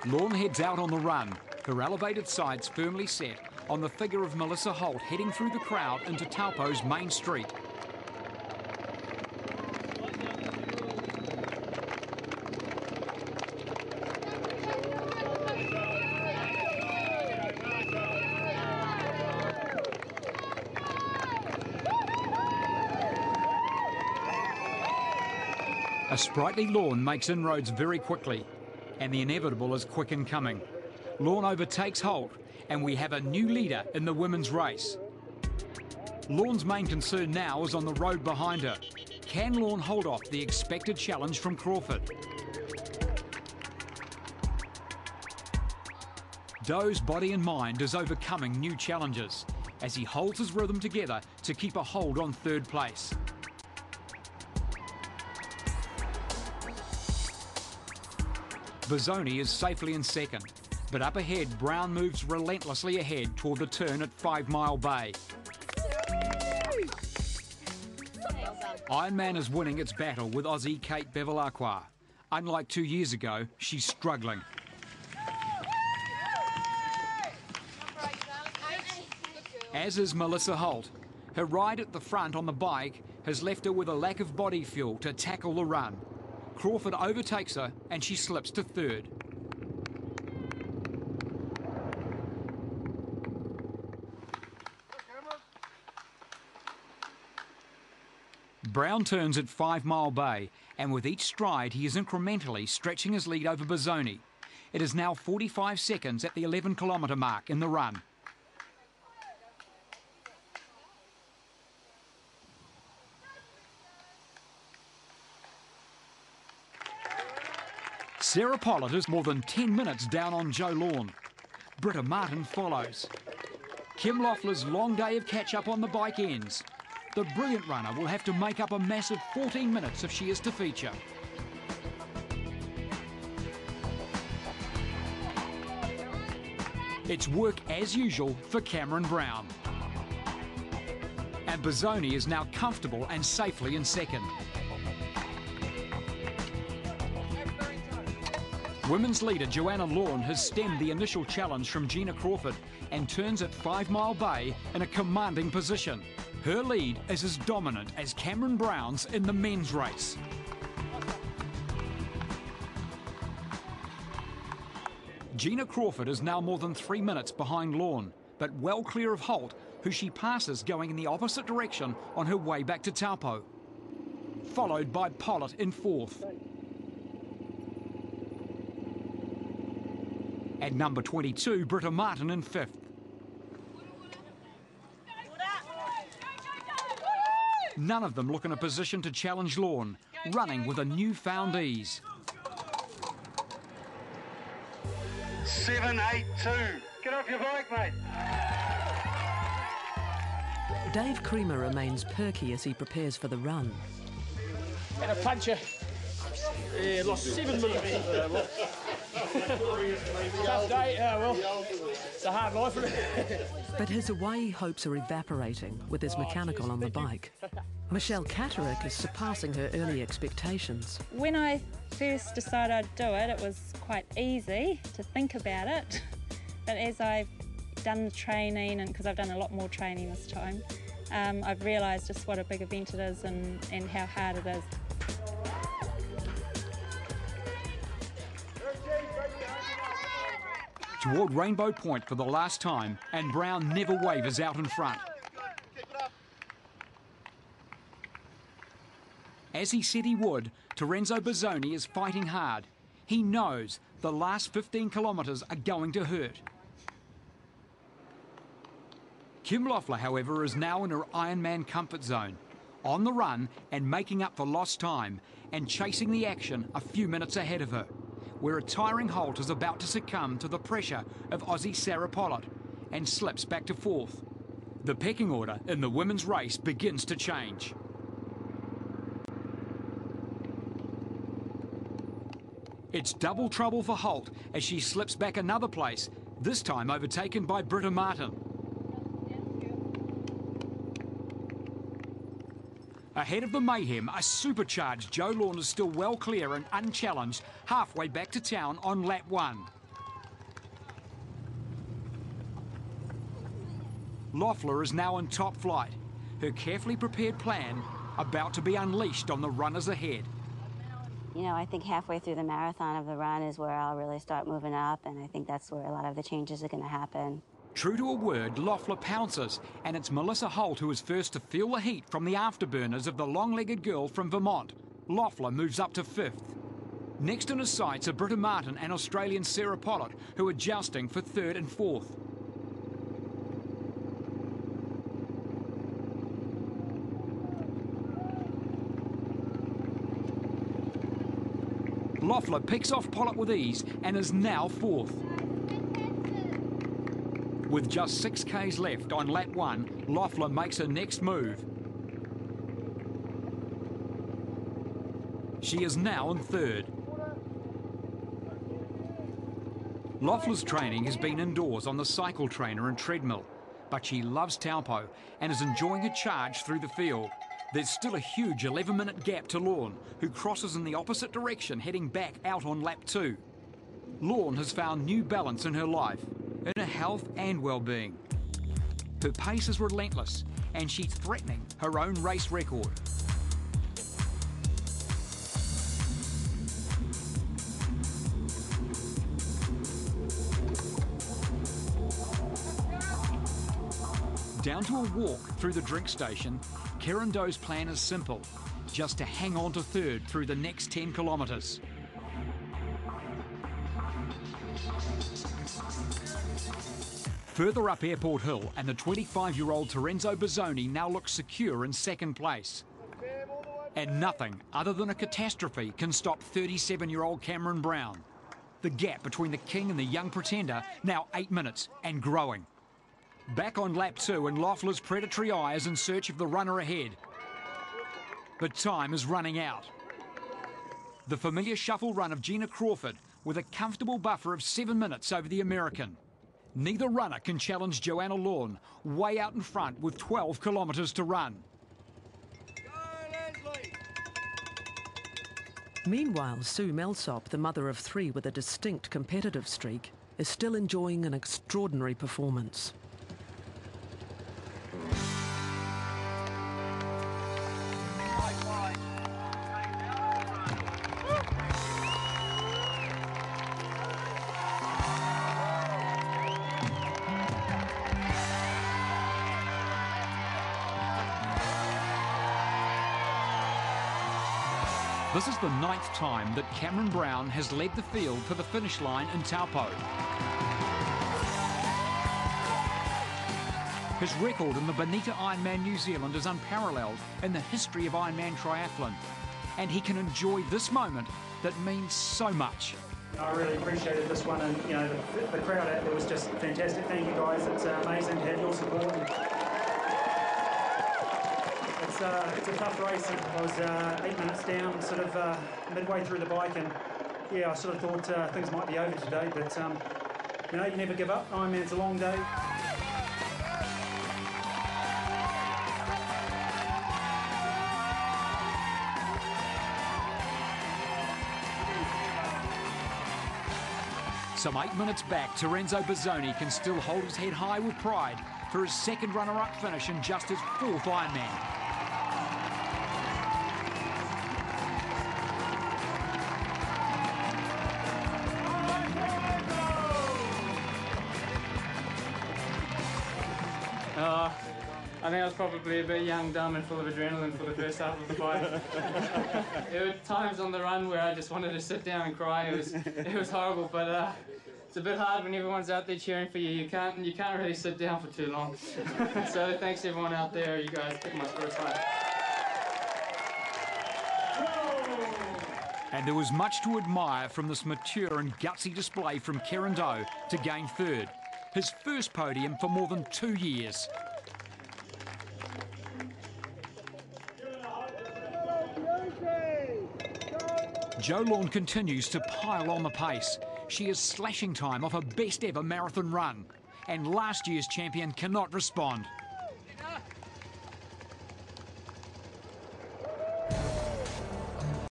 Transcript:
Lorne heads out on the run, her elevated sights firmly set on the figure of Melissa Holt heading through the crowd into Taupo's main street. A sprightly Lorne makes inroads very quickly, and the inevitable is quick in coming. Lorne overtakes Holt, and we have a new leader in the women's race. Lorne's main concern now is on the road behind her. Can Lorne hold off the expected challenge from Crawford? Doe's body and mind is overcoming new challenges as he holds his rhythm together to keep a hold on third place. Bozzoni is safely in second, but up ahead, Brown moves relentlessly ahead toward the turn at 5 Mile Bay. Ironman is winning its battle with Aussie Kate Bevilacqua. Unlike 2 years ago, she's struggling. As is Melissa Holt. Her ride at the front on the bike has left her with a lack of body fuel to tackle the run. Crawford overtakes her and she slips to third. Brown turns at 5 Mile Bay, and with each stride he is incrementally stretching his lead over Bozzoni. It is now 45 seconds at the 11-kilometre mark in the run. Sarah Pollitt is more than 10 minutes down on Joe Lorne. Britta Martin follows. Kim Loeffler's long day of catch-up on the bike ends. The brilliant runner will have to make up a massive 14 minutes if she is to feature. It's work as usual for Cameron Brown. And Bozzoni is now comfortable and safely in second. Women's leader Joanna Lorne has stemmed the initial challenge from Gina Crawford and turns at 5 Mile Bay in a commanding position. Her lead is as dominant as Cameron Brown's in the men's race. Gina Crawford is now more than 3 minutes behind Lorne, but well clear of Holt, who she passes going in the opposite direction on her way back to Taupo. Followed by Pollitt in fourth. At number 22, Britta Martin in fifth. None of them look in a position to challenge Lorne, running with a newfound ease. 7.82. Get off your bike, mate. Dave Creamer remains perky as he prepares for the run. Had a puncher. Yeah, lost 7 minutes. Tough day, well, it's a hard life, isn't it? But his away hopes are evaporating with his mechanical on the bike. Michelle Catterick is surpassing her early expectations. When I first decided I'd do it, it was quite easy to think about it. But as I've done the training, and because I've done a lot more training this time, I've realised just what a big event it is and how hard it is. Toward Rainbow Point for the last time, and Brown never wavers out in front. As he said he would, Terenzo Bozzoni is fighting hard. He knows the last 15 kilometres are going to hurt. Kim Loeffler, however, is now in her Ironman comfort zone, on the run and making up for lost time, and chasing the action a few minutes ahead of her, where a tiring Holt is about to succumb to the pressure of Aussie Sarah Pollitt and slips back to fourth. The pecking order in the women's race begins to change. It's double trouble for Holt as she slips back another place, this time overtaken by Britta Martin. Ahead of the mayhem, a supercharged Joe Lorne is still well clear and unchallenged halfway back to town on lap 1. Loeffler is now in top flight, her carefully prepared plan about to be unleashed on the runners ahead. You know, I think halfway through the marathon of the run is where I'll really start moving up, and I think that's where a lot of the changes are going to happen. True to her word, Loeffler pounces, and it's Melissa Holt who is first to feel the heat from the afterburners of the long-legged girl from Vermont. Loeffler moves up to 5th. Next in her sights are Britta Martin and Australian Sarah Pollitt, who are jousting for 3rd and 4th. Loeffler picks off Pollitt with ease and is now 4th. With just 6 Ks left on lap 1, Loeffler makes her next move. She is now in 3rd. Loeffler's training has been indoors on the cycle trainer and treadmill, but she loves Taupo and is enjoying a charge through the field. There's still a huge 11-minute gap to Lorne, who crosses in the opposite direction, heading back out on lap 2. Lorne has found new balance in her life, in her health and well-being. Her pace is relentless, and she's threatening her own race record. Down to a walk through the drink station, Karen Doe's plan is simple, just to hang on to 3rd through the next 10 kilometres. Further up Airport Hill, and the 25-year-old Terenzo Bozzoni now looks secure in 2nd place. And nothing other than a catastrophe can stop 37-year-old Cameron Brown. The gap between the king and the young pretender now 8 minutes and growing. Back on lap 2, and Loeffler's predatory eye is in search of the runner ahead. But time is running out. The familiar shuffle run of Gina Crawford with a comfortable buffer of 7 minutes over the American. Neither runner can challenge Joanna Lorne, way out in front with 12 kilometres to run. Meanwhile, Sue Melsop, the mother of 3 with a distinct competitive streak, is still enjoying an extraordinary performance. This is the 9th time that Cameron Brown has led the field to the finish line in Taupo. His record in the Bonita Ironman New Zealand is unparalleled in the history of Ironman triathlon, and he can enjoy this moment that means so much. I really appreciated this one, and you know the crowd out there was just fantastic. Thank you guys, it's amazing to have your support. It's a tough race. I was 8 minutes down, sort of midway through the bike, and yeah, I sort of thought things might be over today, but you know, you never give up. Ironman's a long day. Some 8 minutes back, Terenzo Bozzoni can still hold his head high with pride for his 2nd runner-up finish in just his 4th Ironman. I think I was probably a bit young, dumb and full of adrenaline for the first half of the fight. There were times on the run where I just wanted to sit down and cry. It was horrible, but it's a bit hard when everyone's out there cheering for you. You can't really sit down for too long. So thanks everyone out there. You guys picked my spirits high. And there was much to admire from this mature and gutsy display from Karen Doe to gain 3rd, his first podium for more than 2 years. Jo Lorne continues to pile on the pace. She is slashing time off her best ever marathon run, and last year's champion cannot respond.